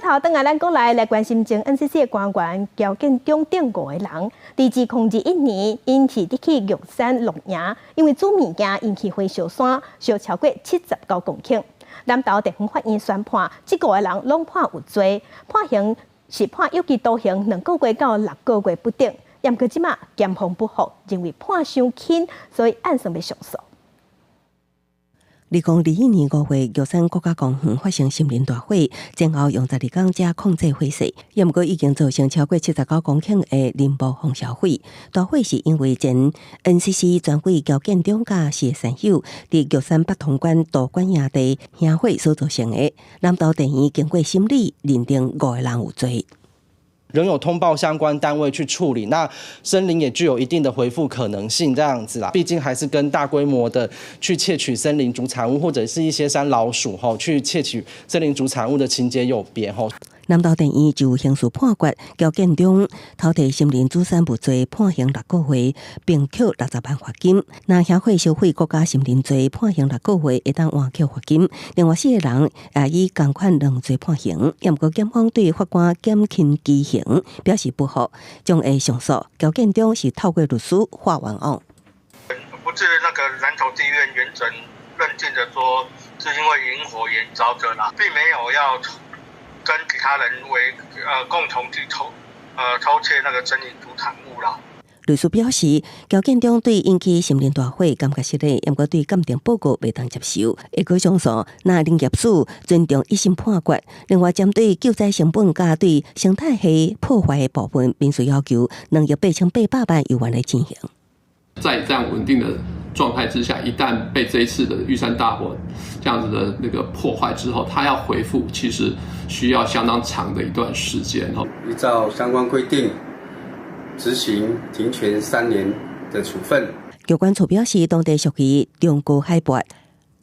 头等下咱国来关心前 NCC 的官员交建中等5个人，在2021年因去入去玉山露营，因为煮物件引起火烧山，烧超过79公顷。南投地方法院宣判，这5个人拢判有罪，判刑是判有期徒刑2个月到6个月不等。但过即马检方不服，认为判伤轻，所以案算要上诉。2021年5月，玉山国家公园发生森林大火，前后用12天才控制火势，也不过已经造成超过79公顷的林木风烧毁。大火是因为前 NCC 专委交建中甲是山友伫玉山北通关道馆野地行火所造成的。南投地院经过审理，认定5个人有罪。仍有通报相关单位去处理，那森林也具有一定的恢复可能性，这样子啦。毕竟还是跟大规模的去窃取森林主产物，或者是一些山老鼠去窃取森林主产物的情节有别。南投地院就刑事判决，交建中偷摕森林主产物罪判刑6个月，并扣60万罚金。那协会销毁国家森林罪判刑6个月，会当换扣罚金。另外4个人也以同款2罪判刑，也不过检方对法官减轻基刑表示不服，将会上诉。交建中是透过律师画完案。不是那个南投地院原审认定的说，是因为引火延烧的啦，并没有要跟其他人共同去偷窃那个森林主产物啦。律师表示，交建中对引起森林大火感觉失礼，不过对鉴定报告未当接受，会去上诉。那林业署尊重1审判决。另外，针对救灾成本加对生态系破坏的部分，民事要求2亿8,800万余元来进行。在这样稳定的状态之下，一旦被这一次的玉山大火这样子的那个破坏之后，它要恢复，其实需要相当长的一段时间。依照相关规定，执行停权3年的处分。有关处表示，当地属于中高海拔。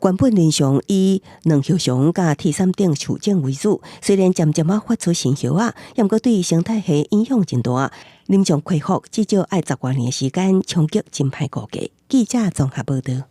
原本林上以两叶松甲铁杉等树种为主，虽然渐渐发出新叶啊，不过对生态系影响真大。林上恢复至少要10多年的时间，冲击真歹估计。记者综合报道。